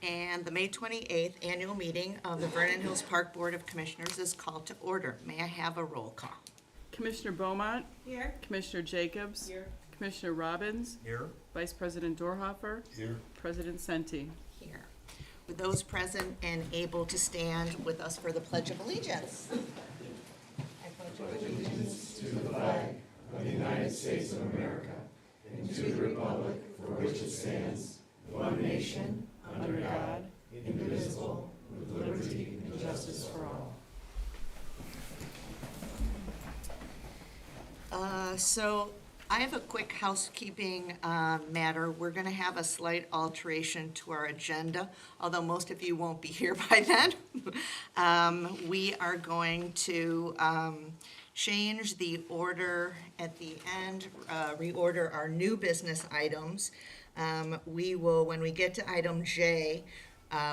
And the May 28th annual meeting of the Vernon Hills Park Board of Commissioners is called to order. May I have a roll call? Commissioner Beaumont. Here. Commissioner Jacobs. Here. Commissioner Robbins. Here. Vice President Dorhofer. Here. President Senti. Here. With those present and able to stand with us for the Pledge of Allegiance. I pledge allegiance. Under God, indivisible, with liberty and justice for all. So I have a quick housekeeping matter. We're going to have a slight alteration to our agenda, although most of you won't be here by then. We are going to change the order at the end, reorder our new business items. We will, when we get to item J,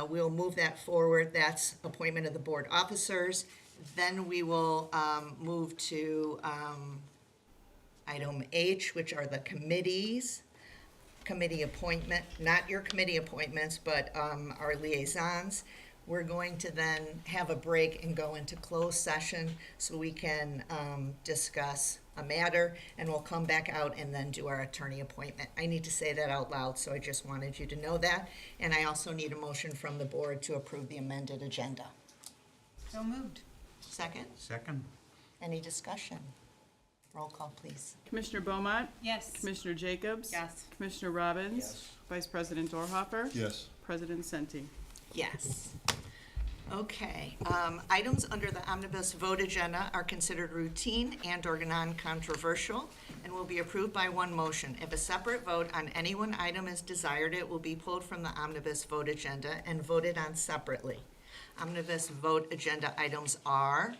we'll move that forward. That's appointment of the board officers. Then we will move to item H, which are the committees, committee appointment, not your committee appointments, but our liaisons. We're going to then have a break and go into closed session so we can discuss a matter, and we'll come back out and then do our attorney appointment. I need to say that out loud, so I just wanted you to know that. And I also need a motion from the board to approve the amended agenda. So moved. Second? Second. Any discussion? Roll call, please. Commissioner Beaumont. Yes. Commissioner Jacobs. Yes. Commissioner Robbins. Yes. Vice President Dorhofer. Yes. President Senti. Yes. Okay, items under the omnibus vote agenda are considered routine and/or non-controversial and will be approved by one motion. If a separate vote on any one item is desired, it will be pulled from the omnibus vote agenda and voted on separately. Omnibus vote agenda items are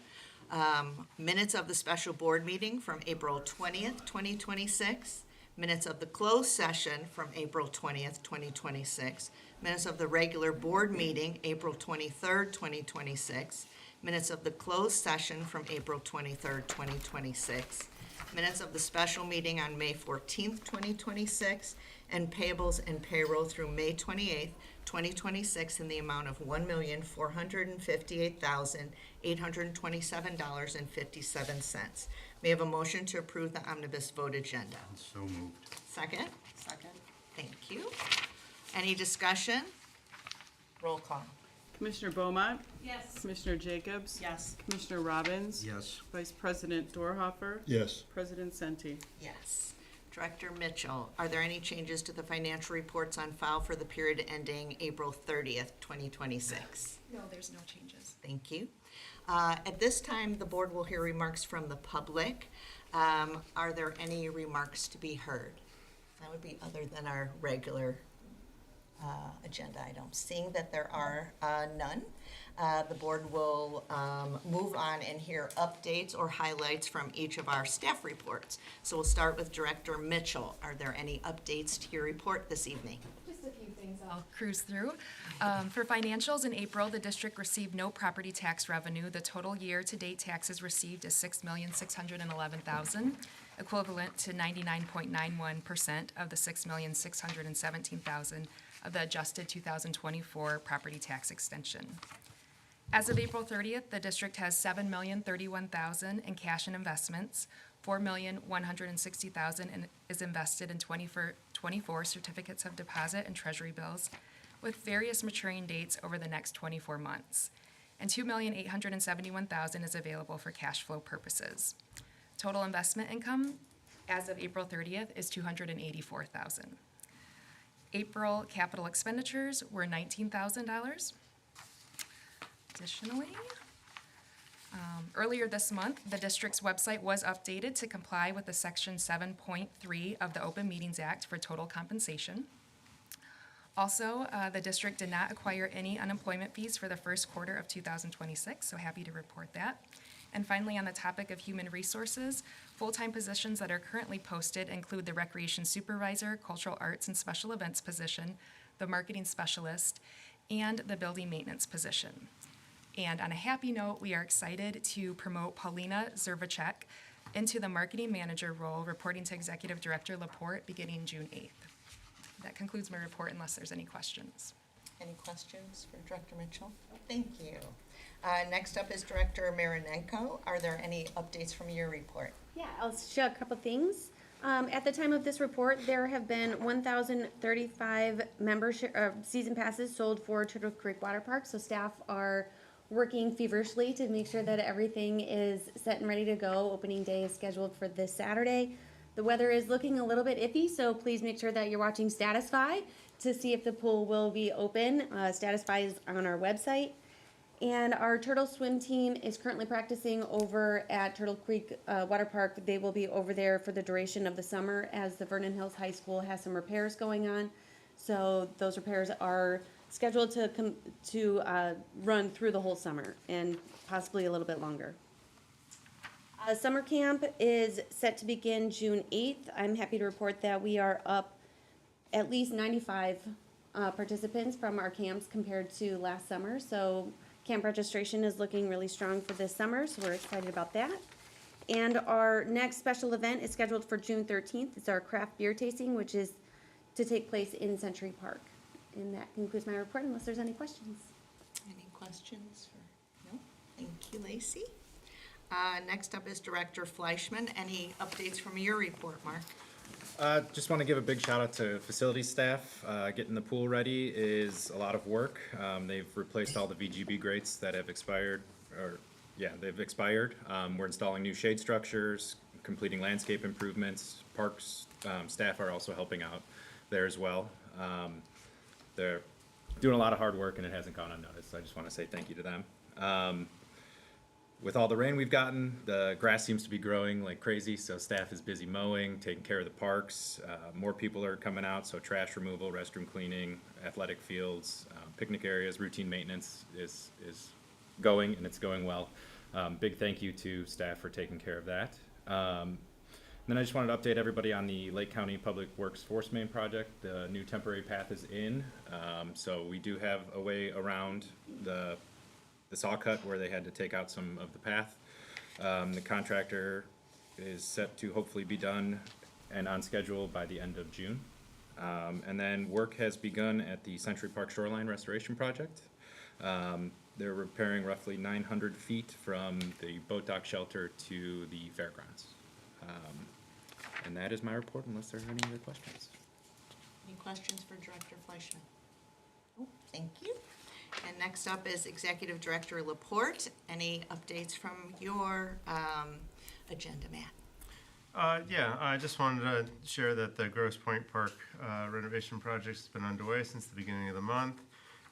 minutes of the special board meeting from April 20th, 2026, minutes of the closed session from April 20th, 2026, minutes of the regular board meeting, April 23rd, 2026, minutes of the closed session from April 23rd, 2026, minutes of the special meeting on May 14th, 2026, and payables and payroll through May 28th, 2026 in the amount of $1,458,827.57. May I have a motion to approve the omnibus vote agenda? So moved. Second? Second. Thank you. Any discussion? Roll call. Commissioner Beaumont. Yes. Commissioner Jacobs. Yes. Commissioner Robbins. Yes. Vice President Dorhofer. Yes. President Senti. Yes. Director Mitchell, are there any changes to the financial reports on file for the period ending April 30th, 2026? No, there's no changes. Thank you. At this time, the board will hear remarks from the public. Are there any remarks to be heard? That would be other than our regular agenda items. Seeing that there are none, the board will move on and hear updates or highlights from each of our staff reports. So we'll start with Director Mitchell. Are there any updates to your report this evening? Just a few things I'll cruise through. For financials, in April, the district received no property tax revenue. The total year-to-date taxes received is $6,611,000, equivalent to 99.91% of the $6,617,000 of the adjusted 2024 property tax extension. As of April 30th, the district has $7,031,000 in cash and investments. $4,160,000 is invested in 24 certificates of deposit and treasury bills with various maturing dates over the next 24 months. And $2,871,000 is available for cash flow purposes. Total investment income as of April 30th is $284,000. April capital expenditures were $19,000. Additionally, earlier this month, the district's website was updated to comply with the Section 7.3 of the Open Meetings Act for total compensation. Also, the district did not acquire any unemployment fees for the first quarter of 2026, so happy to report that. And finally, on the topic of human resources, full-time positions that are currently posted include the recreation supervisor, cultural arts and special events position, the marketing specialist, and the building maintenance position. And on a happy note, we are excited to promote Paulina Zervacek into the marketing manager role, reporting to Executive Director Laporte beginning June 8th. That concludes my report unless there's any questions. Any questions for Director Mitchell? Thank you. Next up is Director Marinenko. Are there any updates from your report? Yeah, I'll show a couple things. At the time of this report, there have been 1,035 membership season passes sold for Turtle Creek Water Park. So staff are working feverishly to make sure that everything is set and ready to go. Opening day is scheduled for this Saturday. The weather is looking a little bit iffy, so please make sure that you're watching Statusfy to see if the pool will be open. Statusfy is on our website. And our turtle swim team is currently practicing over at Turtle Creek Water Park. They will be over there for the duration of the summer as the Vernon Hills High School has some repairs going on. So those repairs are scheduled to run through the whole summer and possibly a little bit longer. Summer camp is set to begin June 8th. I'm happy to report that we are up at least 95 participants from our camps compared to last summer. So camp registration is looking really strong for this summer, so we're excited about that. And our next special event is scheduled for June 13th. It's our craft beer tasting, which is to take place in Century Park. And that concludes my report, unless there's any questions. Any questions for, no? Thank you, Lacey. Next up is Director Fleischman. Any updates from your report, Mark? Just want to give a big shout out to facility staff. Getting the pool ready is a lot of work. They've replaced all the VGB grates that have expired, they've expired. We're installing new shade structures, completing landscape improvements. Parks staff are also helping out there as well. They're doing a lot of hard work and it hasn't gone unnoticed. So I just want to say thank you to them. With all the rain we've gotten, the grass seems to be growing like crazy, so staff is busy mowing, taking care of the parks. More people are coming out, so trash removal, restroom cleaning, athletic fields, picnic areas, routine maintenance is going, and it's going well. Big thank you to staff for taking care of that. Then I just wanted to update everybody on the Lake County Public Works Force Main project. The new temporary path is in, so we do have a way around the saw cut where they had to take out some of the path. The contractor is set to hopefully be done and on schedule by the end of June. And then work has begun at the Century Park Shoreline Restoration Project. They're repairing roughly 900 feet from the boat dock shelter to the fairgrounds. And that is my report, unless there are any other questions. Any questions for Director Fleischman? Oh, thank you. And next up is Executive Director Laporte. Any updates from your agenda, Matt? Yeah, I just wanted to share that the Grosse Pointe Park renovation project has been underway since the beginning of the month.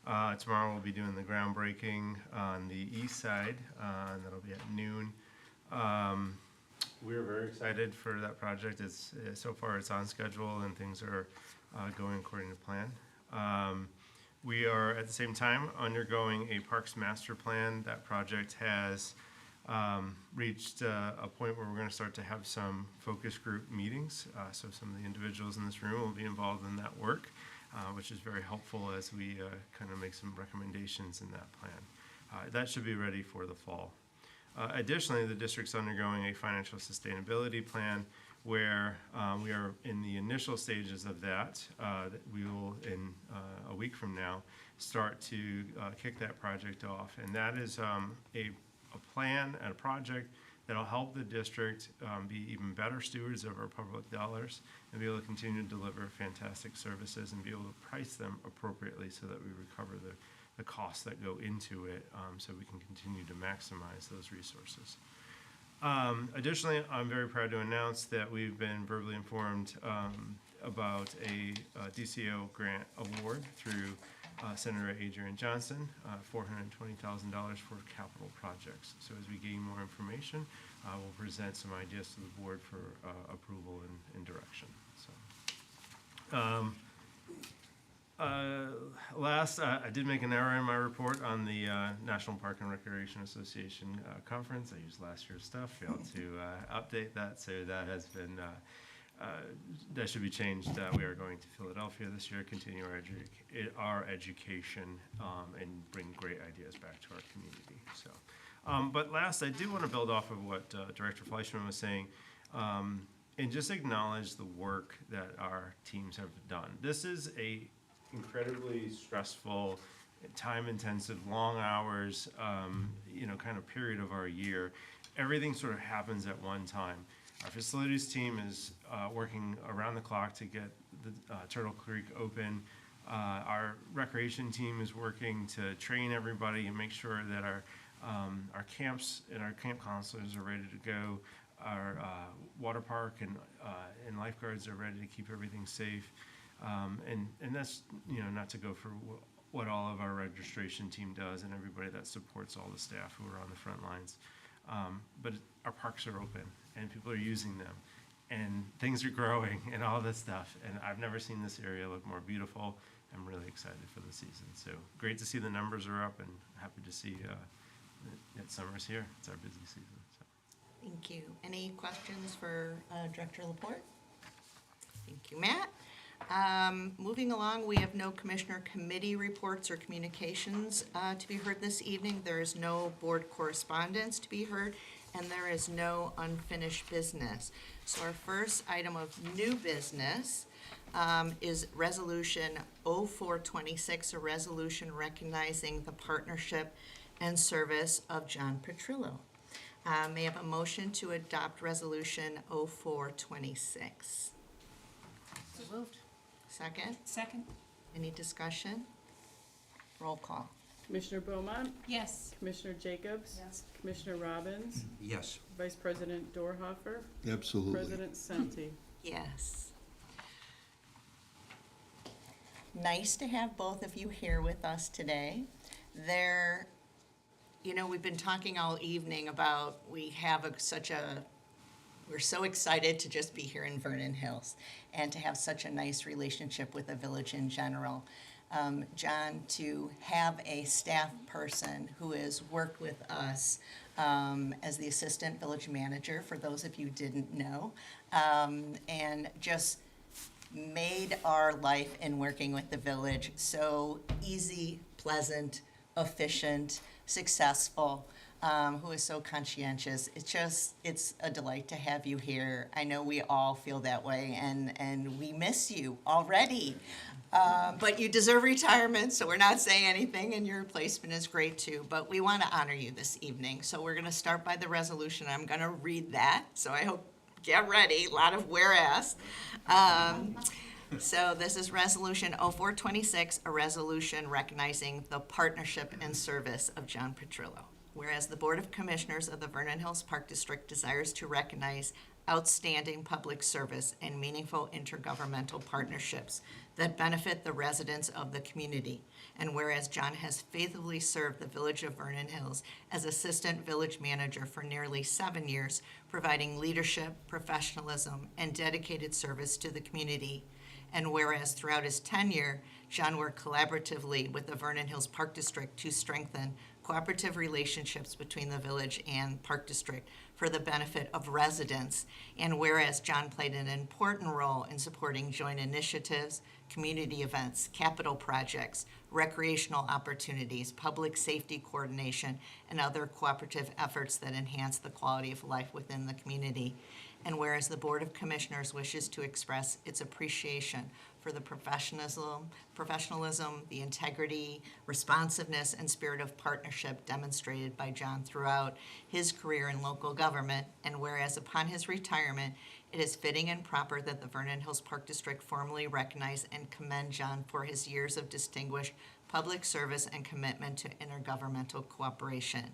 Tomorrow we'll be doing the groundbreaking on the east side, and that'll be at noon. We're very excited for that project. So far it's on schedule and things are going according to plan. We are at the same time undergoing a Parks Master Plan. That project has reached a point where we're going to start to have some focus group meetings. So some of the individuals in this room will be involved in that work, which is very helpful as we kind of make some recommendations in that plan. That should be ready for the fall. Additionally, the district's undergoing a financial sustainability plan where we are in the initial stages of that. We will, in a week from now, start to kick that project off. And that is a plan and a project that will help the district be even better stewards of our public dollars and be able to continue to deliver fantastic services and be able to price them appropriately so that we recover the costs that go into it, so we can continue to maximize those resources. Additionally, I'm very proud to announce that we've been verbally informed about a DCO grant award through Senator Adrian Johnson, $420,000 for capital projects. So as we gain more information, we'll present some ideas to the board for approval and direction. So. Last, I did make an error in my report on the National Park and Recreation Association conference. I used last year's stuff, failed to update that, so that has been, that should be changed. We are going to Philadelphia this year, continue our education and bring great ideas back to our community. So, but last, I do want to build off of what Director Fleischman was saying. And just acknowledge the work that our teams have done. This is a incredibly stressful, time-intensive, long hours, kind of period of our year. Everything sort of happens at one time. Our facilities team is working around the clock to get the Turtle Creek open. Our recreation team is working to train everybody and make sure that our camps and our camp counselors are ready to go. Our water park and lifeguards are ready to keep everything safe. And that's, not to go for what all of our registration team does and everybody that supports all the staff who are on the front lines. But our parks are open and people are using them and things are growing and all this stuff. And I've never seen this area look more beautiful. I'm really excited for the season. So great to see the numbers are up and happy to see that summer's here. It's our busy season. So. Thank you. Any questions for Director Laporte? Thank you, Matt. Moving along, we have no commissioner committee reports or communications to be heard this evening. There is no board correspondence to be heard, and there is no unfinished business. So our first item of new business is Resolution 0426, a resolution recognizing the partnership and service of John Petrillo. May I have a motion to adopt Resolution 0426? So moved. Second? Second? Any discussion? Roll call. Commissioner Beaumont, Yes. Commissioner Jacobs, Yes. Commissioner Robbins, Yes, Vice President Dorhoeffer, Absolutely. President Senti. Yes. Nice to have both of you here with us today. We've been talking all evening about we're so excited to just be here in Vernon Hills and to have such a nice relationship with the village in general. John, to have a staff person who has worked with us as the assistant village manager, for those of you who didn't know, and just made our life in working with the village so easy, pleasant, efficient, successful, who is so conscientious. It's a delight to have you here. I know we all feel that way, and we miss you already. But you deserve retirement, so we're not saying anything, and your replacement is great too. But we want to honor you this evening. So we're going to start by the resolution. I'm going to read that, so I hope, get ready, a lot of whereas. So this is Resolution 0426, a resolution recognizing the partnership and service of John Petrillo. Whereas the Board of Commissioners of the Vernon Hills Park District desires to recognize outstanding public service and meaningful intergovernmental partnerships that benefit the residents of the community. And whereas John has faithfully served the village of Vernon Hills as assistant village manager for nearly 7 years, providing leadership, professionalism, and dedicated service to the community. And whereas throughout his tenure, John worked collaboratively with the Vernon Hills Park District to strengthen cooperative relationships between the village and Park District for the benefit of residents. And whereas John played an important role in supporting joint initiatives, community events, capital projects, recreational opportunities, public safety coordination, and other cooperative efforts that enhance the quality of life within the community. And whereas the Board of Commissioners wishes to express its appreciation for the professionalism, the integrity, responsiveness, and spirit of partnership demonstrated by John throughout his career in local government, and whereas upon his retirement, it is fitting and proper that the Vernon Hills Park District formally recognize and commend John for his years of distinguished public service and commitment to intergovernmental cooperation.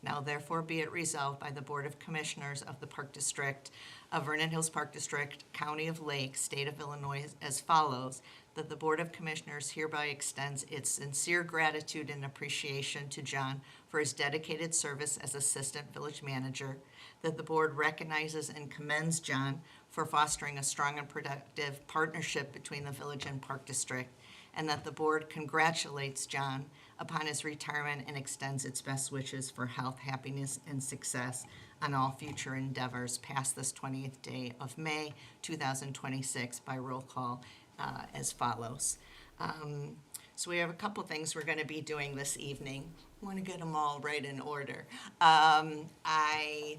Now therefore be it resolved by the Board of Commissioners of the Park District of Vernon Hills Park District, County of Lake, State of Illinois, as follows, that the Board of Commissioners hereby extends its sincere gratitude and appreciation to John for his dedicated service as Assistant Village Manager, that the Board recognizes and commends John for fostering a strong and productive partnership between the village and Park District, and that the Board congratulates John upon his retirement and extends its best wishes for health, happiness, and success on all future endeavors past this 20th day of May 2026 by roll call as follows. So we have a couple things we're going to be doing this evening. I want to get them all right in order. I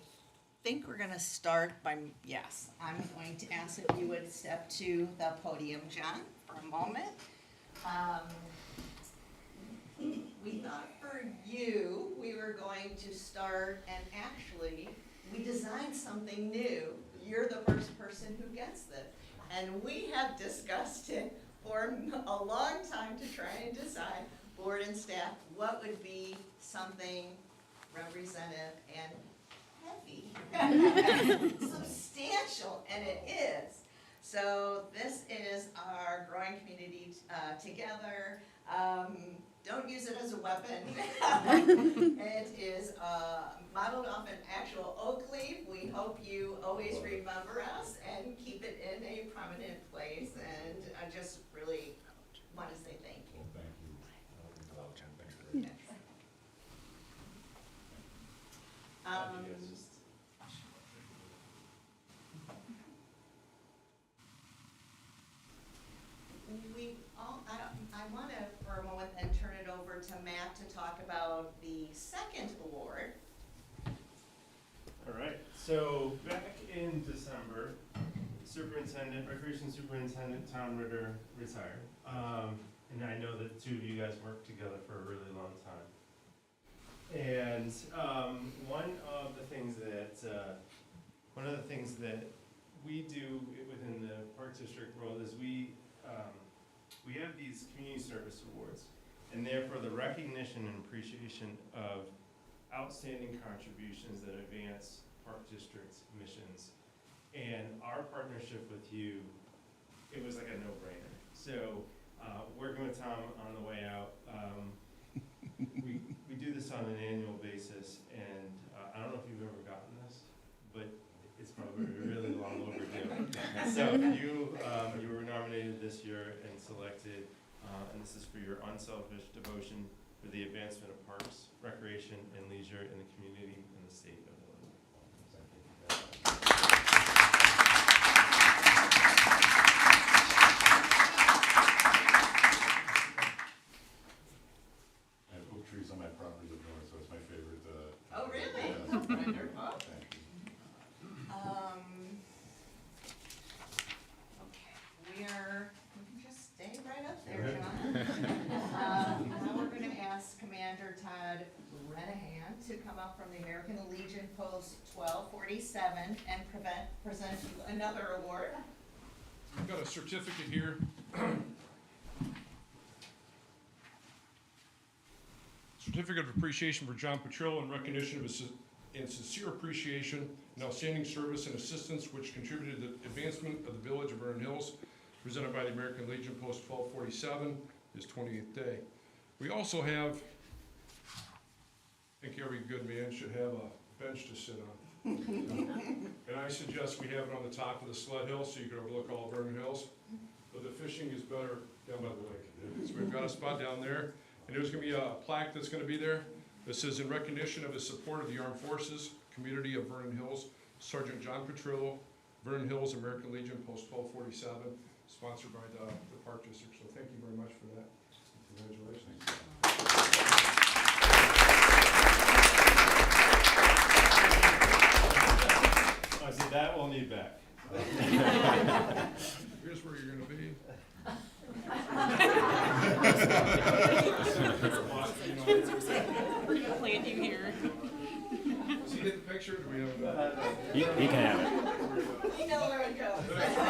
think we're going to start by, I'm going to ask if you would step to the podium, John, for a moment. We thought for you, we were going to start, and actually, we designed something new. You're the first person who gets this. And we have discussed it for a long time to try and decide, board and staff, what would be something representative and heavy, substantial, and it is. So this is our growing community together. Don't use it as a weapon. It is modeled off an actual oak leaf. We hope you always remember us and keep it in a prominent place. And I just really want to say thank you. Thank you. I want to, for a moment, then turn it over to Matt to talk about the second award. All right, so back in December, Recreation Superintendent Tom Ritter retired. And I know that two of you guys worked together for a really long time. And one of the things that we do within the Park District world is we have these community service awards, and they're for the recognition and appreciation of outstanding contributions that advance Park District's missions. And our partnership with you, it was like a no-brainer. So working with Tom on the way out, we do this on an annual basis, and I don't know if you've ever gotten this, but it's probably really long overdue. So you were nominated this year and selected, and this is for your unselfish devotion for the advancement of parks, recreation, and leisure in the community and the state of Illinois. I have oak trees on my property up north, so it's my favorite. Oh, really? Yeah. Wonderful. Thank you. Okay, we can just stay right up there, John. Now we're gonna ask Commander Todd Renahan to come up from the American Legion Post 1247 and present you another award. I've got a certificate here. Certificate of Appreciation for John Petrillo in recognition of his sincere appreciation and outstanding service and assistance which contributed to the advancement of the village of Vernon Hills, presented by the American Legion Post 1247, his 28th day. We also have, I think every good man should have a bench to sit on. And I suggest we have it on the top of the sled hill so you can overlook all of Vernon Hills. But the fishing is better down by the lake. So we've got a spot down there. And there's gonna be a plaque that's gonna be there that says, in recognition of his support of the armed forces, community of Vernon Hills, Sergeant John Petrillo, Vernon Hills, American Legion, Post 1247, sponsored by the Park District. So thank you very much for that. Congratulations. I said that we'll need back. Here's where you're gonna be. We're gonna plant you here. Does he get the picture? Do we have? You can have it. We know where it goes. Perfect.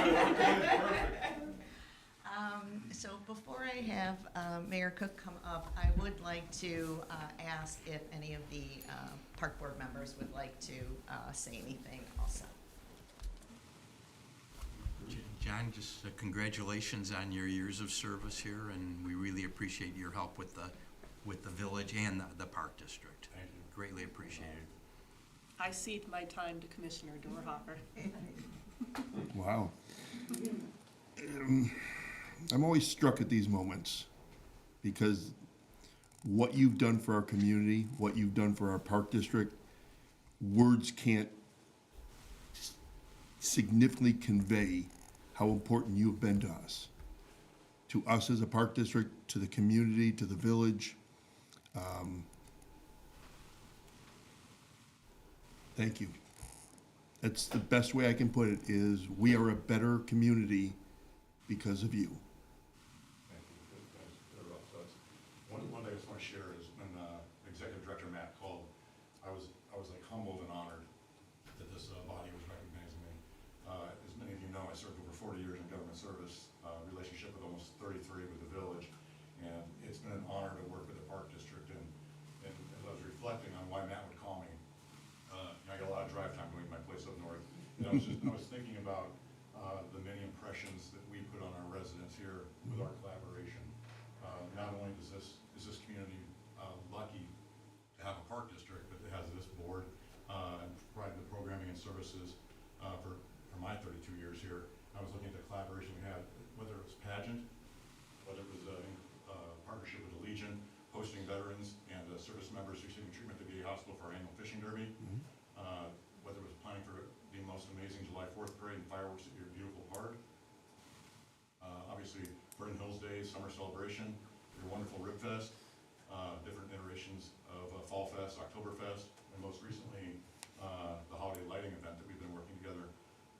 So before I have Mayor Cook come up, I would like to ask if any of the park board members would like to say anything also. John, just congratulations on your years of service here, and we really appreciate your help with the village and the park district. Thank you. Greatly appreciated. I cede my time to Commissioner Dorhofer. Wow. I'm always struck at these moments because what you've done for our community, what you've done for our park district, words can't significantly convey how important you have been to us as a park district, to the community, to the village. Thank you. That's the best way I can put it, is we are a better community because of you. want to share is when Executive Director Matt called, I was like humbled and honored that this body was recognizing me. As many of you know, I served over 40 years in government service, relationship with almost 33 with the village, and it's been an honor to work with the Park District. And as I was reflecting on why Matt would call me, I got a lot of drive time going to my place up north, and I was thinking about the many impressions that we put on our residents here with our collaboration. Not only is this community lucky to have a park district, but it has this board and provide the programming and services for my 32 years here. I was looking at the collaboration we had, whether it was pageant, whether it was a partnership with the Legion, hosting veterans and service members receiving treatment at the VA hospital for our annual fishing derby, whether it was planning for the most amazing July 4th parade and fireworks at your beautiful park. Obviously, Vernon Hills Days, summer celebration, your wonderful Rib Fest, different iterations of Fall Fest, Oktoberfest, and most recently, the holiday lighting event that we've been working together.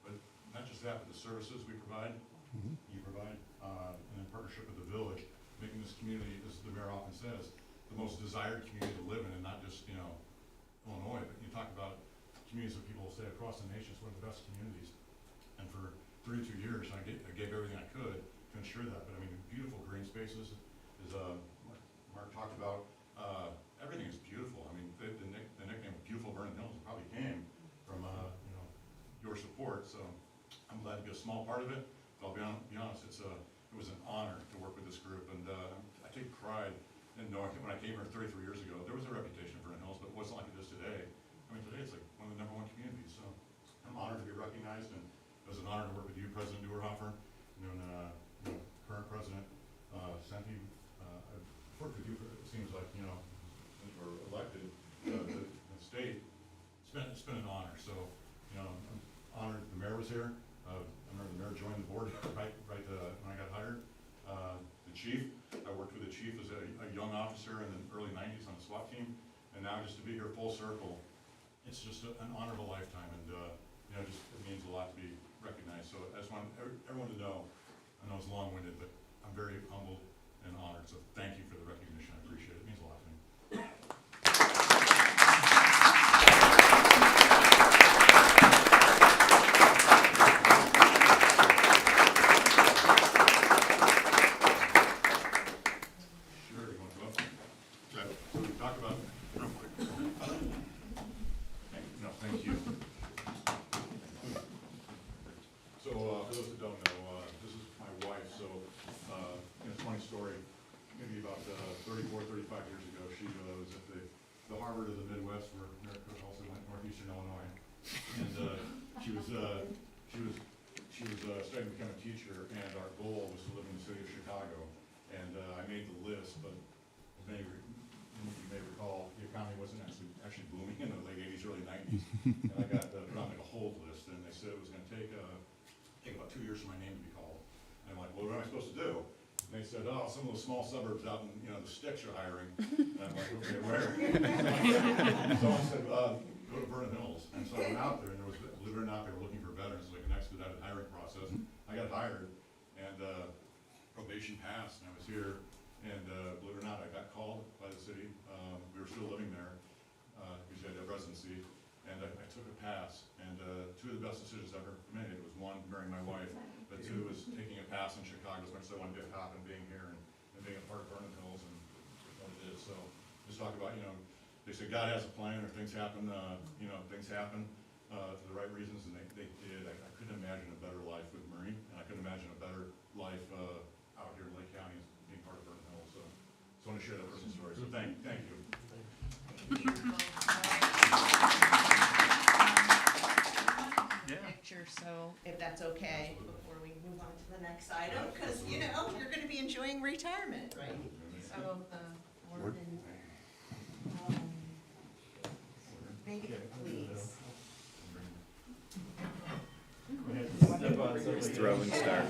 But not just that, but the services we provide, you provide, and in partnership with the village, making this community, as the mayor often says, the most desired community to live in, and not just, Illinois, but you talk about communities that people say across the nation, it's one of the best communities. And for 32 years, I gave everything I could to ensure that. But I mean, beautiful green spaces, as Mark talked about, everything is beautiful. I mean, the nickname Beautiful Vernon Hills probably came from your support. So I'm glad to be a small part of it. But I'll be honest, it was an honor to work with this group, and I take pride in knowing when I came here 33 years ago, there was a reputation for Vernon Hills, but it wasn't like it is today. I mean, today it's like one of the #1 communities. So I'm honored to be recognized, and it was an honor to work with you, President Duerhofer, current President Senti. I've worked with you for, it seems like, since you were elected to the state. It's been an honor. So, I'm honored the mayor was here. I remember the mayor joined the board right when I got hired. The chief, I worked with the chief as a young officer in the early 90s on the SWAT team, and now just to be here full circle, it's just an honor of a lifetime, and it means a lot to be recognized. So I just want everyone to know, I know it's long-winded, but I'm very humbled and honored. So thank you for the recognition. I appreciate it. It means a lot to me. Sure, you want to go up? So we talked about real quick. Thank you. So for those that don't know, this is my wife. So funny story. Maybe about 34, 35 years ago, she was at the Harvard of the Midwest, where America also went, Northeastern Illinois, and she was starting to become a teacher, and our goal was to live in the city of Chicago. And I made the list, but as many of you may recall, the economy wasn't actually booming in the late 80s, early 90s, and I got put on like a hold list, and they said it was going to take about 2 years for my name to be called. And I'm like, well, what am I supposed to do? And they said, oh, some of those small suburbs out in the sticks are hiring. And I'm like, okay, where? So I said, go to Vernon Hills. And so I went out there, and there was, believe it or not, they were looking for veterans, like an expedited hiring process. I got hired, and probation passed, and I was here. And believe it or not, I got called by the city. We were still living there because I had a residency, and I took a pass. And 2 of the best decisions I ever made was, 1, marrying my wife, but 2 was taking a pass in Chicago as much as I wanted to get happen, being here and being a part of Vernon Hills and what it is. So just talk about, they say God has a plan, or things happen, things happen for the right reasons, and they did. I couldn't imagine a better life with Marie, and I couldn't imagine a better life out here in Lake County as being part of Vernon Hills. So I want to share that personal story. So thank you. Picture, so if that's okay, before we move on to the next item, because you're going to be enjoying retirement, right? So the board and maybe please. Throwing star.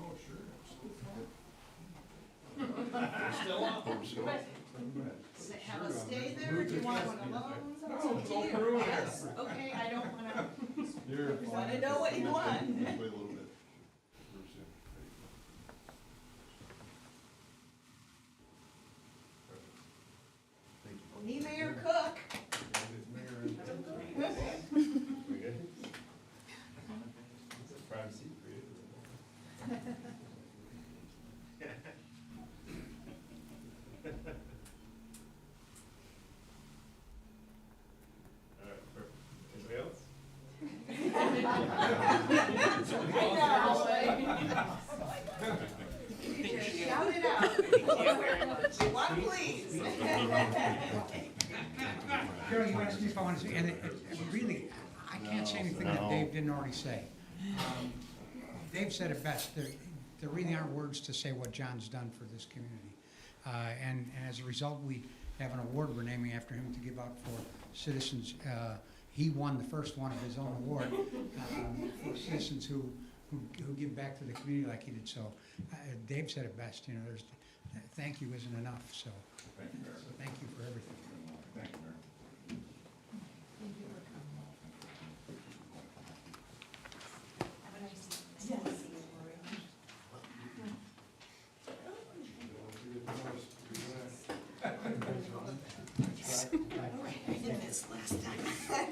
Oh, sure. Have us stay there, do you want one alone? No, don't ruin it. Yes, okay, I don't wanna, You're wanna know what you want. Wait a little bit. Me, Mayor Cook. Prime seat for you. All right, perfect. Anybody else? Shout it out. Thank you very much. One, please. Carol, you asked me if I wanted to, and really, I can't say anything that Dave didn't already say. Dave said it best, there really aren't words to say what John's done for this community. And as a result, we have an award we're naming after him to give out for citizens. He won the first one of his own award for citizens who give back to the community like he did. So Dave said it best, you know, thank you isn't enough, so thank you for everything. Thank you, Mayor. I did this last time. Hi.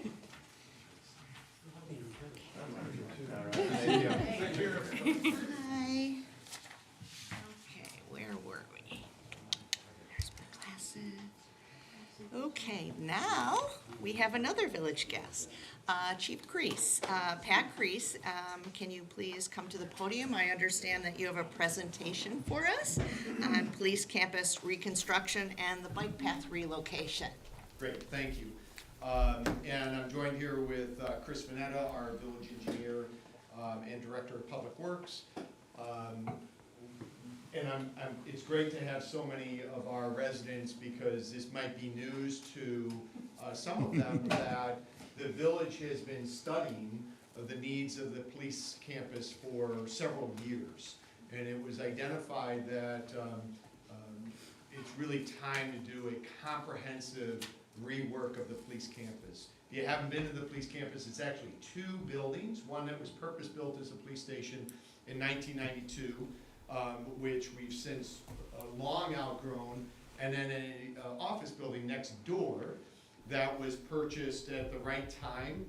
Okay, where were we? There's my glasses. Okay, now we have another village guest, Chief Crease. Pat Crease, can you please come to the podium? I understand that you have a presentation for us on police campus reconstruction and the bike path relocation. Great, thank you. And I'm joined here with Chris Mineta, our village engineer and director of public works. And it's great to have so many of our residents because this might be news to some of them that the village has been studying the needs of the police campus for several years. And it was identified that it's really time to do a comprehensive rework of the police campus. If you haven't been to the police campus, it's actually two buildings. One that was purpose-built as a police station in 1992, which we've since long outgrown, and then an office building next door that was purchased at the right time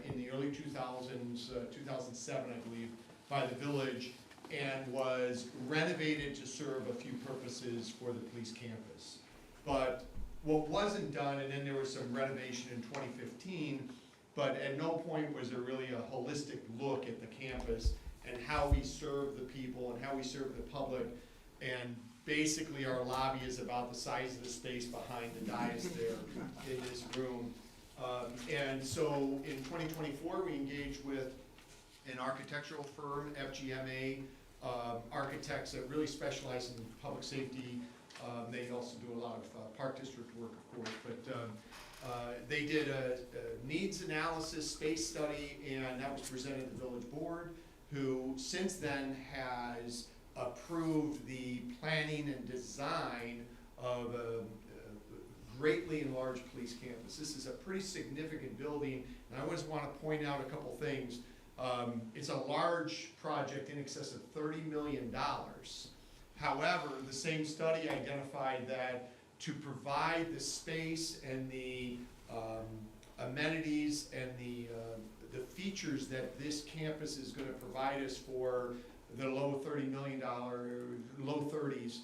in the early 2000s, 2007, I believe, by the village, and was renovated to serve a few purposes for the police campus. But what wasn't done, and then there was some renovation in 2015, but at no point was there really a holistic look at the campus and how we serve the people and how we serve the public. And basically our lobby is about the size of the space behind the dais there in this room. And so in 2024, we engaged with an architectural firm, FGMA, architects that really specialize in public safety. They also do a lot of park district work, of course, but they did a needs analysis, space study, and that was presented to the village board, who since then has approved the planning and design of a greatly enlarged police campus. This is a pretty significant building, and I always want to point out a couple things. It's a large project in excess of $30 million. However, the same study identified that to provide the space and the amenities and the features that this campus is going to provide us for the low $30 million, low 30s,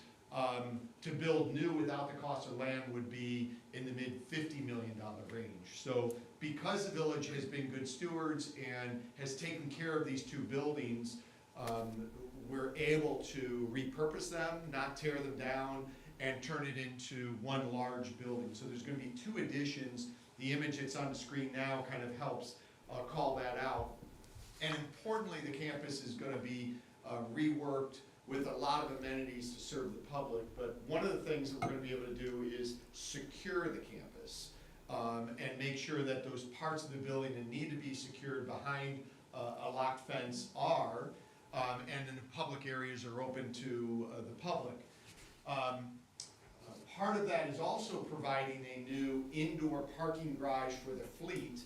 to build new without the cost of land would be in the mid $50 million range. So because the village has been good stewards and has taken care of these two buildings, we're able to repurpose them, not tear them down, and turn it into one large building. So there's going to be two additions. The image that's on the screen now kind of helps call that out. And importantly, the campus is going to be reworked with a lot of amenities to serve the public. But one of the things that we're going to be able to do is secure the campus and make sure that those parts of the building that need to be secured behind a locked fence are, and then the public areas are open to the public. Part of that is also providing a new indoor parking garage for the fleet.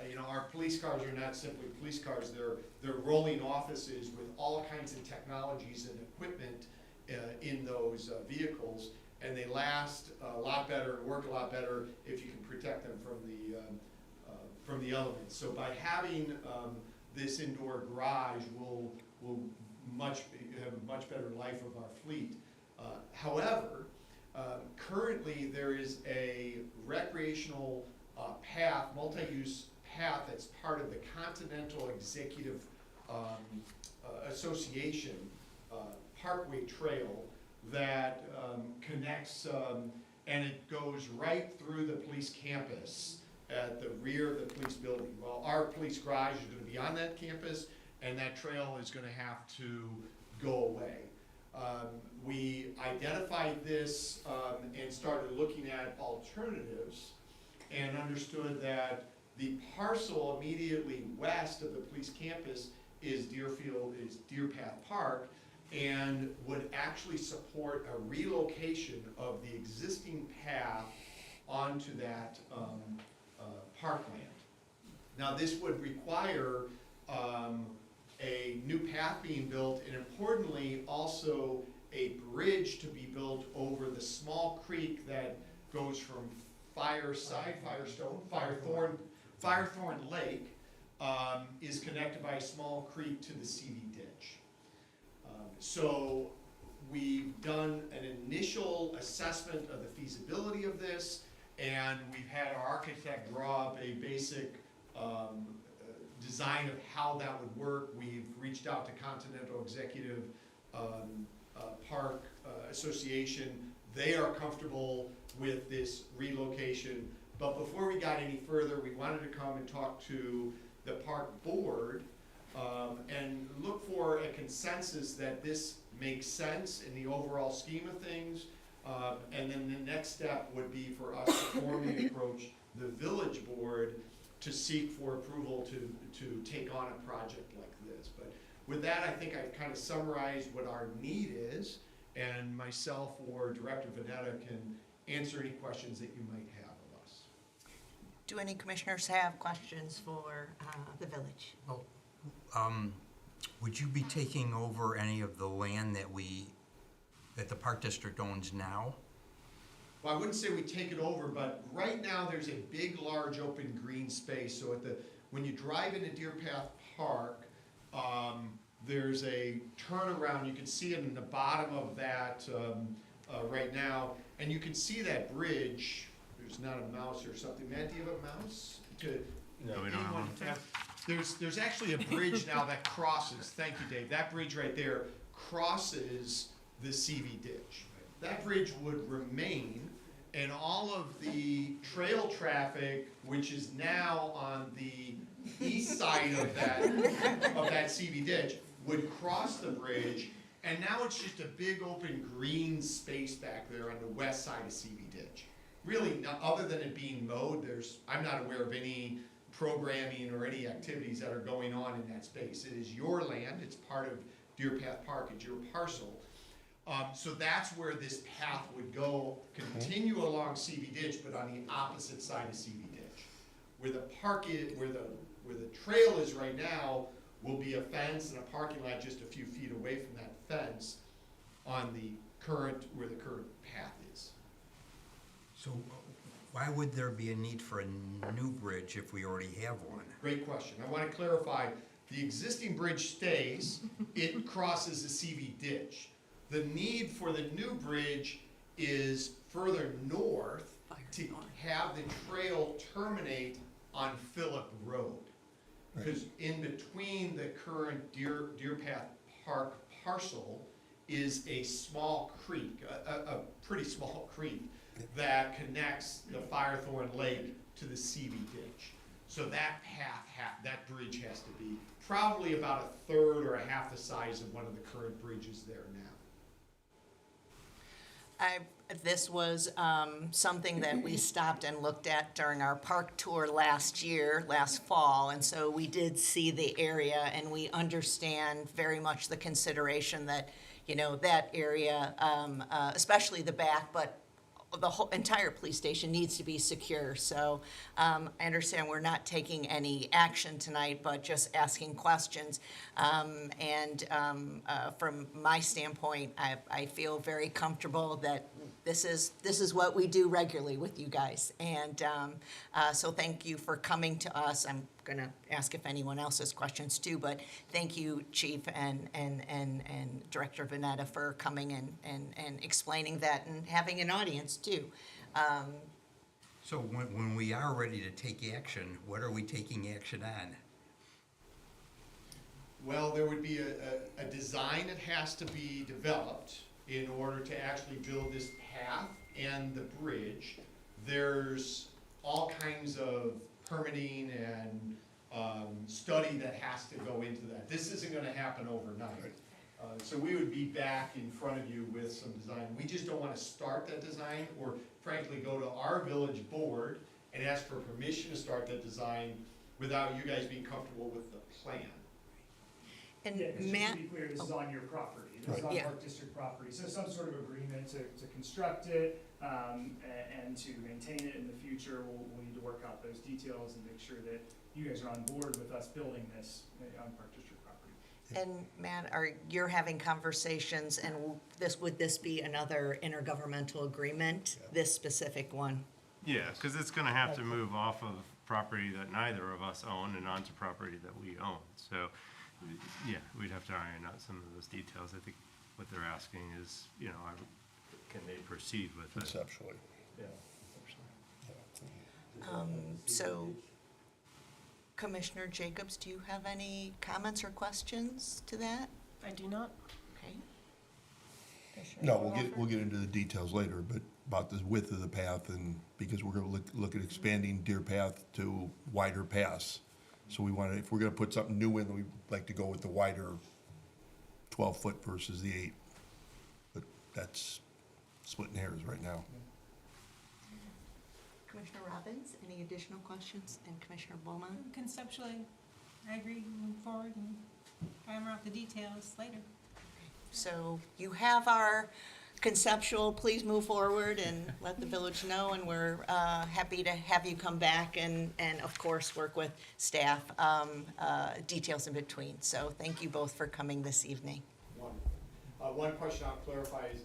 You know, our police cars are not simply police cars, they're rolling offices with all kinds of technologies and equipment in those vehicles, and they last a lot better and work a lot better if you can protect them from the elements. So by having this indoor garage will have a much better life of our fleet. However, currently there is a recreational path, multi-use path that's part of the Continental Executive Association Parkway Trail that connects, and it goes right through the police campus at the rear of the police building. Well, our police garage is gonna be on that campus, and that trail is gonna have to go away. We identified this and started looking at alternatives and understood that the parcel immediately west of the police campus is Deer Path Park, and would actually support a relocation of the existing path onto that parkland. Now, this would require a new path being built, and importantly, also a bridge to be built over the small creek that goes from Firethorn Lake, is connected by a small creek to the CV ditch. So we've done an initial assessment of the feasibility of this, and we've had our architect draw up a basic design of how that would work. We've reached out to Continental Executive Park Association. They are comfortable with this relocation. But before we got any further, we wanted to come and talk to the park board and look for a consensus that this makes sense in the overall scheme of things. And then the next step would be for us to formally approach the village board to seek for approval to take on a project like this. But with that, I think I've kind of summarized what our need is, and myself or Director Vanetta can answer any questions that you might have of us. Do any commissioners have questions for the village? Well, would you be taking over any of the land that the Park District owns now? Well, I wouldn't say we take it over, but right now there's a big, large open green space. So when you drive into Deer Path Park, there's a turnaround. You can see it in the bottom of that right now, and you can see that bridge. There's not a mouse or something. Matt, do you have a mouse? No, we don't have one. There's actually a bridge now that crosses. Thank you, Dave. That bridge right there crosses the CV ditch. That bridge would remain, and all of the trail traffic, which is now on the east side of that CV ditch, would cross the bridge, and now it's just a big open green space back there on the west side of CV ditch. Really, other than it being mowed, I'm not aware of any programming or any activities that are going on in that space. It is your land, it's part of Deer Path Park, it's your parcel. So that's where this path would go, continue along CV ditch, but on the opposite side of CV ditch. Where the park is, where the trail is right now, will be a fence and a parking lot just a few feet away from that fence on where the current path is. So why would there be a need for a new bridge if we already have one? Great question. I want to clarify, the existing bridge stays, it crosses the CV ditch. The need for the new bridge is further north to have the trail terminate on Phillip Road. Because in between the current Deer Path Park parcel is a small creek, a pretty small creek, that connects the Firethorn Lake to the CV ditch. So that that bridge has to be probably about a third or a half the size of one of the current bridges there now. This was something that we stopped and looked at during our park tour last fall, and so we did see the area, and we understand very much the consideration that, that area, especially the back, but the whole entire police station needs to be secure. So I understand we're not taking any action tonight, but just asking questions. From my standpoint, I feel very comfortable that this is what we do regularly with you guys. And so thank you for coming to us. I'm gonna ask if anyone else has questions too, but thank you, Chief and Director Vanetta, for coming and explaining that and having an audience too. So when we are ready to take action, what are we taking action on? Well, there would be a design that has to be developed in order to actually build this path and the bridge. There's all kinds of permitting and study that has to go into that. This isn't gonna happen overnight. So we would be back in front of you with some design. We just don't wanna start that design, or frankly, go to our village board and ask for permission to start that design without you guys being comfortable with the plan. And Yeah, 'cause Matt, just to be clear, this is on your property, this is on Yeah. Park District property, so some sort of agreement to construct it, and to maintain it in the future, we'll need to work out those details and make sure that you guys are on board with us building this on Park District property. and Matt, you're having conversations, and would this be another intergovernmental agreement, this specific one? Yeah, because it's gonna have to move off of property that neither of us own and onto property that we own. So, yeah, we'd have to iron out some of those details. I think what they're asking is, can they proceed with it? Conceptually. Yeah. So, Commissioner Jacobs, do you have any comments or questions to that? I do not. Okay. Commissioner No, Dorhofer? we'll get into the details later, but about the width of the path, and because we're gonna look at expanding Deer Path to wider paths. So we wanna, if we're gonna put something new in, we'd like to go with the wider 12-foot versus the 8. But that's splitting hairs right now. Commissioner Robbins, any additional questions? And Commissioner Beaumont? Conceptually, I agree, move forward and hammer out the details later. So you have our conceptual, please move forward and let the village know, and we're happy to have you come back and of course, work with staff, details in between. So thank you both for coming this evening. One question I'll clarify is,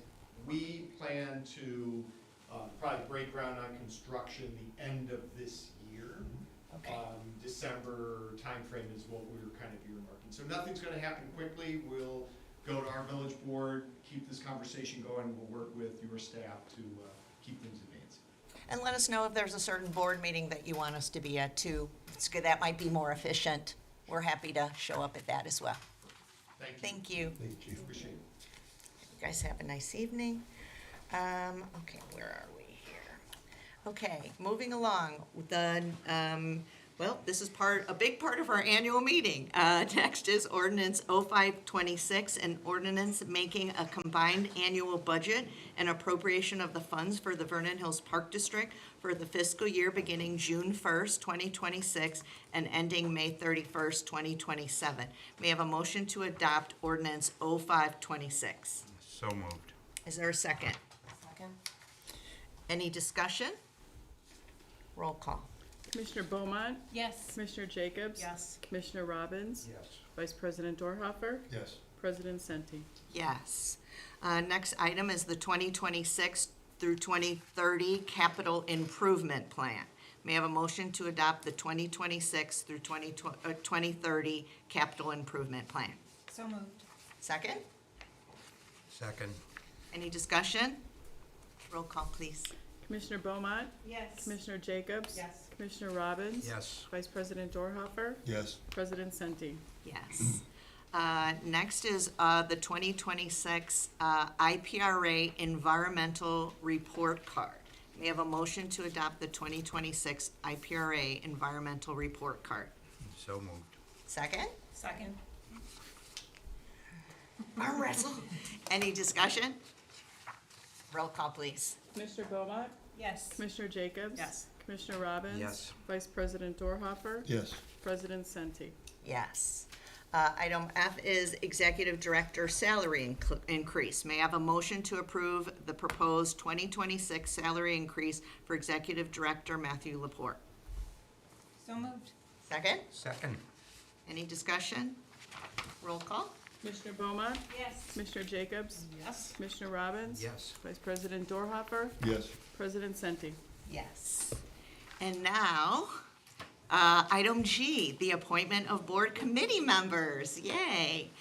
we plan to probably break ground on construction the end of this year. Okay. December timeframe is what we're kind of earmarking. So nothing's gonna happen quickly. We'll go to our village board, keep this conversation going. We'll work with your staff to keep things advancing. And let us know if there's a certain board meeting that you want us to be at too. It's good, that might be more efficient. We're happy to show up at that as well. Thank you. Thank you. Chief. Appreciate it. You guys have a nice evening. Okay, where are we here? Okay, moving along, this is a big part of our annual meeting. Next is ordinance 0526, an ordinance making a combined annual budget and appropriation of the funds for the Vernon Hills Park District for the fiscal year beginning June 1st, 2026, and ending May 31st, 2027. May I have a motion to adopt ordinance 0526? So moved. Is there a second? Second. Any discussion? Roll call. Commissioner Beaumont, Yes. Commissioner Jacobs. Yes. Commissioner Robbins. Yes. Vice President Dorhofer, Yes. President Senti. Yes. Next item is the 2026 through 2030 Capital Improvement Plan. May I have a motion to adopt the 2026 through 2030 Capital Improvement Plan? So moved. Second? Second. Any discussion? Roll call, please. Commissioner Beaumont, Yes. Commissioner Jacobs. Yes. Commissioner Robbins. Yes. Vice President Dorhofer, Yes. President Senti. Yes. Next is the 2026 IPRA Environmental Report Card. May I have a motion to adopt the 2026 IPRA Environmental Report Card? So moved. Second? Second. Arm wrestle. Any discussion? Roll call, please. Commissioner Beaumont, Yes. Commissioner Jacobs. Yes. Commissioner Robbins. Yes. Vice President Dorhofer, Yes. President Senti. Yes. Item F is Executive Director salary increase. May I have a motion to approve the proposed 2026 salary increase for Executive Director Matthew Laporte? So moved. Second? Second. Any discussion? Roll call? Commissioner Beaumont, Yes. Commissioner Jacobs, Yes. Commissioner Robbins. Yes. Vice President Dorhofer, Yes. President Senti. Yes. And now, item G, the appointment of board committee members. Yay.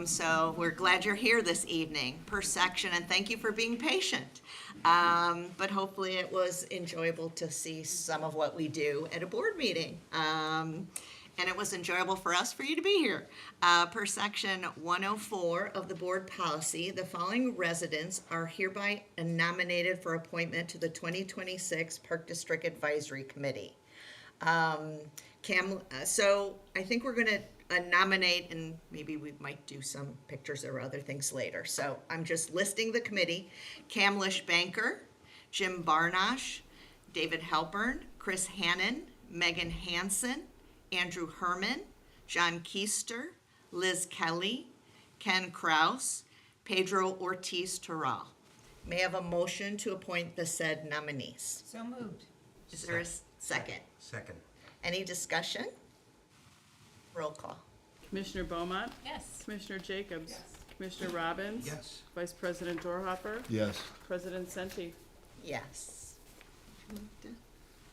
So we're glad you're here this evening per section, and thank you for being patient. But hopefully it was enjoyable to see some of what we do at a board meeting. And it was enjoyable for us for you to be here. Per section 104 of the board policy, the following residents are hereby nominated for appointment to the 2026 Park District Advisory Committee. So I think we're gonna nominate, and maybe we might do some pictures or other things later. So I'm just listing the committee. Camlish Banker, Jim Barnosh, David Halpern, Chris Hannon, Megan Hansen, Andrew Herman, John Keister, Liz Kelly, Ken Kraus, Pedro Ortiz Terral. May I have a motion to appoint the said nominees? So moved. Is there a second? Second. Any discussion? Roll call. Commissioner Beaumont, Yes. Commissioner Jacobs, Commissioner Robbins. Yes. Vice President Dorhofer, Yes. President Senti. Yes.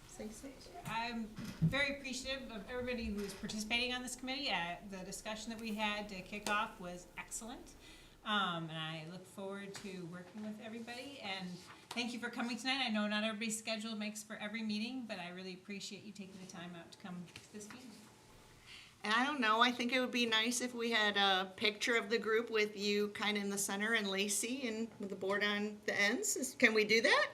Say something. I'm very appreciative of everybody who's participating on this committee. The discussion that we had to kick off was excellent. And I look forward to working with everybody. And thank you for coming tonight. I know not everybody's schedule makes for every meeting, but I really appreciate you taking the time out to come to this meeting. And I don't know, I think it would be nice if we had a picture of the group with you kind of in the center and Lacey and with the board on the ends. Can we do that?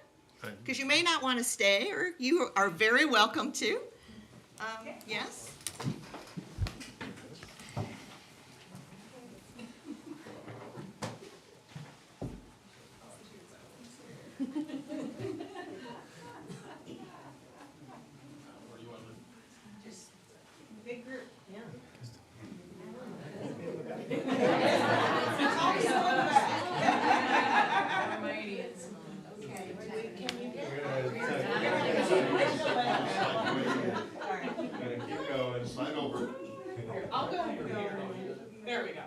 Because you may not want to stay, or you are very welcome to. Yes? Big group. Yeah. Keep going, slide over. I'll go. There we go.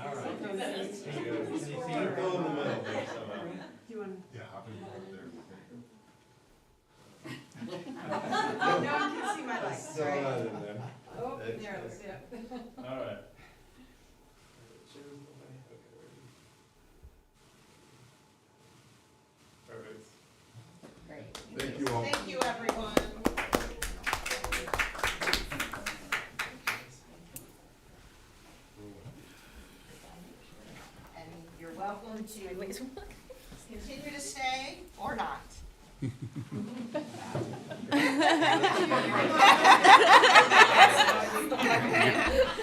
All right. Keep going in the middle there somehow. Yeah, hop in there. Now you can see my legs. Still not in there. Oh, there it is, yeah. All right. Perfect. Thank you all. Thank you, everyone. And you're welcome to continue to stay or not.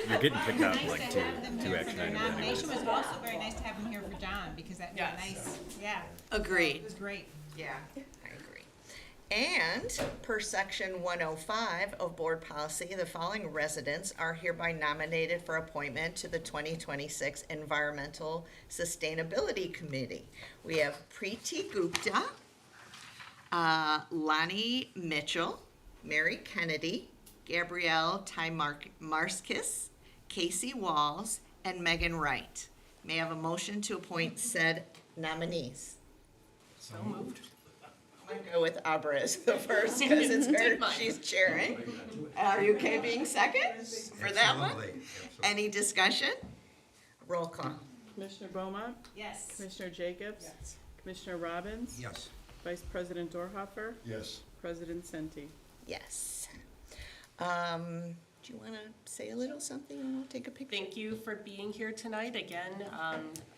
You're getting picked out in Nice like to have them two here for action their items nomination. anyways. It was also very nice to have them here for John, because that was Yes. nice, yeah, Agreed. it was great. Yeah, I agree. And per section 105 of board policy, the following residents are hereby nominated for appointment to the 2026 Environmental Sustainability Committee. We have Preeti Gupta, Lonnie Mitchell, Mary Kennedy, Gabrielle Marskis, Casey Walls, and Megan Wright. May I have a motion to appoint said nominees? So moved. I'm gonna go with Abra as the first, because it's her, she's chairing. Are you okay being second for that one? Absolutely. Any discussion? Roll call. Commissioner Beaumont, Yes. Commissioner Jacobs, Commissioner Robbins. Yes. Vice President Dorhofer, Yes. President Senti. Yes. Do you wanna say a little something and we'll take a picture? Thank you for being here tonight. Again,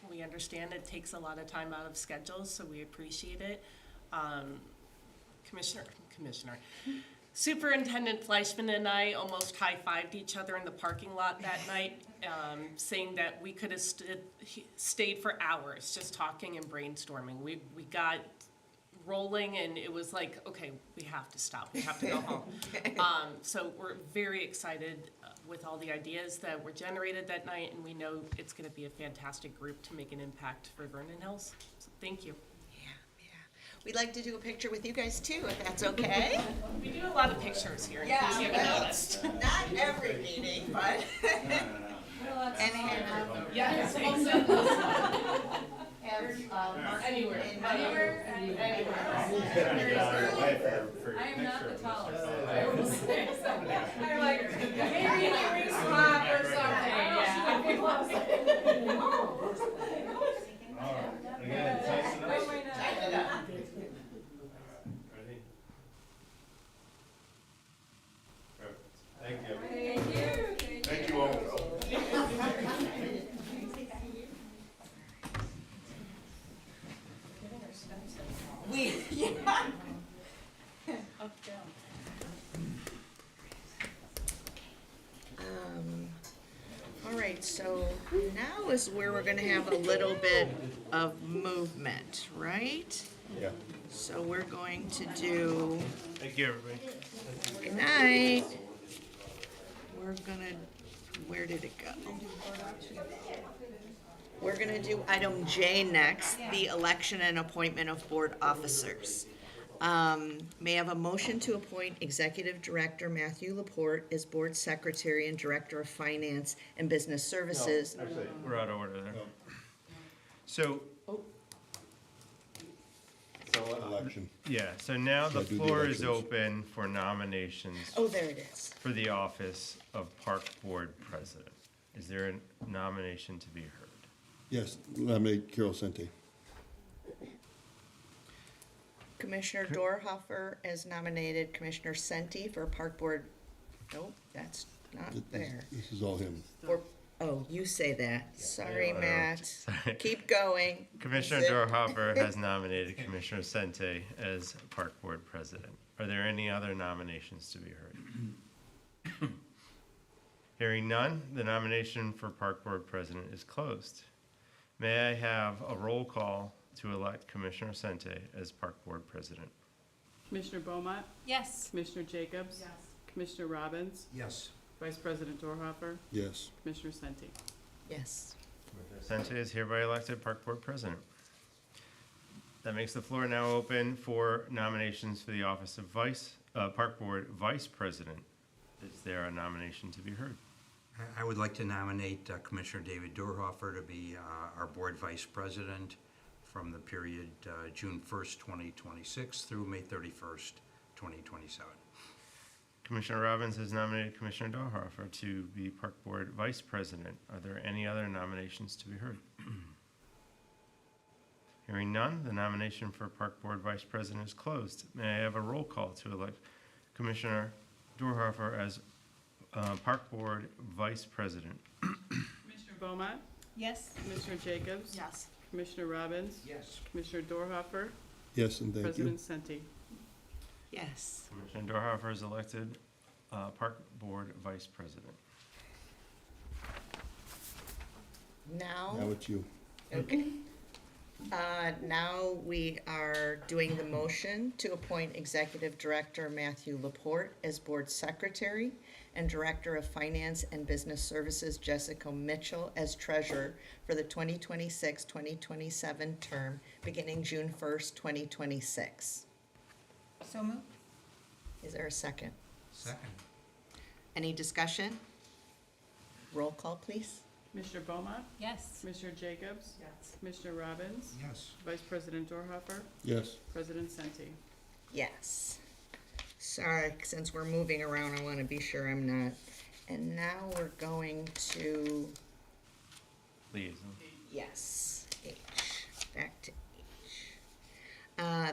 we understand it takes a lot of time out of schedules, so we appreciate it. Commissioner, Superintendent Fleischman and I almost high-fived each other in the parking lot that night, saying that we could have stayed for hours just talking and brainstorming. We got rolling, and it was like, okay, we have to stop, we have to go home. So we're very excited with all the ideas that were generated that night, and we know it's gonna be a fantastic group to make an impact for Vernon Hills. So thank you. Yeah. We'd like to do a picture with you guys too, if that's okay. We do a lot of pictures here, in case you haven't noticed. Not every meeting, but. Yes, Anywhere. I am not the tallest. I'm like, maybe a free swap or something, yeah. Thank you. Thank you. Thank you all. Yeah. All right, so now is where we're gonna have a little bit of movement, right? Yeah. So we're going to do, Thank you, everybody. good night. We're gonna, where did it go? We're gonna do item J next, the election and appointment of board officers. May I have a motion to appoint Executive Director Matthew Laporte as Board Secretary and Director of Finance and Business Services. We're out of order there. So, Election. yeah, so now the Yeah, do the floor is elections. open for nominations Oh, there it is. for the office of Park Board President. Is there a nomination to be heard? Yes, nominate Carol Sente. Commissioner Dorhoeffer has nominated Commissioner Senti for Park Board. Nope, that's not there. This is all him. Oh, you say that. Sorry, whatever. Matt. Sorry. Keep going. Commissioner Zip. Dorhoeffer has nominated Commissioner Sente as Park Board President. Are there any other nominations to be heard? Hearing none, the nomination for Park Board President is closed. May I have a roll call to elect Commissioner Sente as Park Board President? Commissioner Beaumont, Yes. Commissioner Jacobs. Yes. Commissioner Robbins, Yes. Vice President Dorhoeffer, Yes. Commissioner Senti. Yes. Sente is hereby elected Park Board President. That makes the floor now open for nominations for the office of Park Board Vice President. Is there a nomination to be heard? I would like to nominate Commissioner David Dorhoeffer to be our Board Vice President from the period June 1st, 2026 through May 31st, 2027. Commissioner Robbins has nominated Commissioner Dorhoeffer to be Park Board Vice President. Are there any other nominations to be heard? Hearing none, the nomination for Park Board Vice President is closed. May I have a roll call to elect Commissioner Dorhoeffer as Park Board Vice President? Commissioner Beaumont, Yes. Commissioner Jacobs. Yes. Commissioner Robbins, Yes. Commissioner Dorhoeffer, Yes, and thank you. President Senti. Yes. Commissioner Dorhoeffer is elected Park Board Vice President. Now Now, it's you. okay. Now we are doing the motion to appoint Executive Director Matthew Laporte as Board Secretary and Director of Finance and Business Services Jessica Mitchell as Treasurer for the 2026-2027 term beginning June 1st, 2026. So moved. Is there a second? Second. Any discussion? Roll call, please. Commissioner Beaumont, Yes. Commissioner Jacobs. Yes. Commissioner Robbins, Yes. Vice President Dorhoeffer, Yes. President Senti. Yes. Sorry, since we're moving around, I want to be sure I'm not. And now we're going to, Liaison. yes, H, back to H.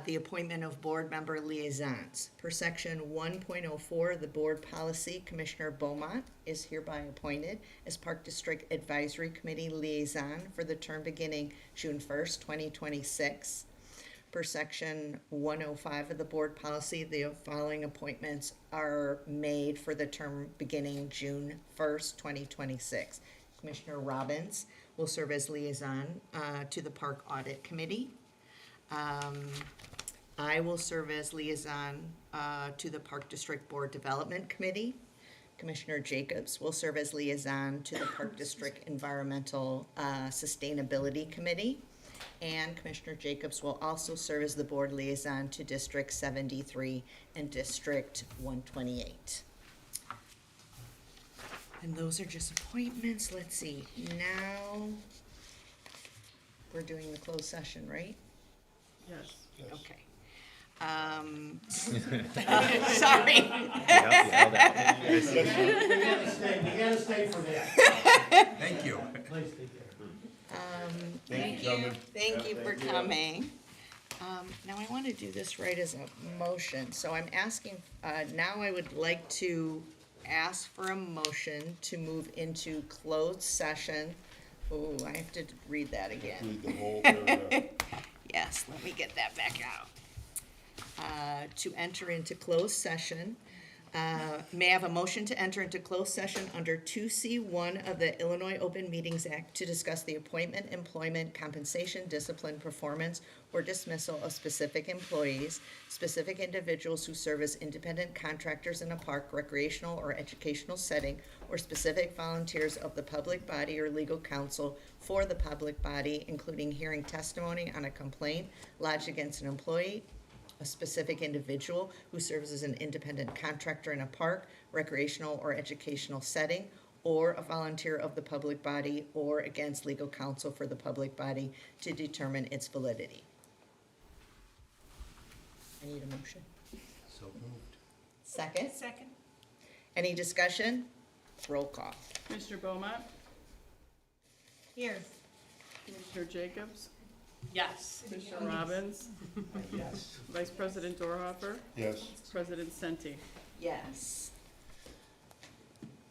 The appointment of board member liaisons. Per section 1.04 of the board policy, Commissioner Beaumont is hereby appointed as Park District Advisory Committee liaison for the term beginning June 1st, 2026. Per section 105 of the board policy, the following appointments are made for the term beginning June 1st, 2026. Commissioner Robbins will serve as liaison to the Park Audit Committee. I will serve as liaison to the Park District Board Development Committee. Commissioner Jacobs will serve as liaison to the Park District Environmental Sustainability Committee. And Commissioner Jacobs will also serve as the board liaison to District 73 and District 128. And those are just appointments. Let's see, now we're doing the closed session, right? Yes. Okay. Sorry. Yep, yelled out. We gotta stay for that. Thank you. Thank you. Thank you for coming. Now I want to do this right as a motion, so I'm asking, now I would like to ask for a motion to move into closed session. Oh, I have to read that again. Read the whole paragraph. Yes, let me get that back out. To enter into closed session. May I have a motion to enter into closed session under 2C1 of the Illinois Open Meetings Act to discuss the appointment, employment, compensation, discipline, performance, or dismissal of specific employees, specific individuals who serve as independent contractors in a park, recreational, or educational setting, or specific volunteers of the public body or legal counsel for the public body, including hearing testimony on a complaint lodged against an employee, a specific individual who serves as an independent contractor in a park, recreational, or educational setting, or a volunteer of the public body, or against legal counsel for the public body to determine its validity. I need a motion. So moved. Second? Second? Any discussion? Roll call. Commissioner Beaumont, Here. Commissioner Jacobs, Yes. Commissioner Robbins, Yes. Vice President Dorhofer, Yes. President Senti. Yes.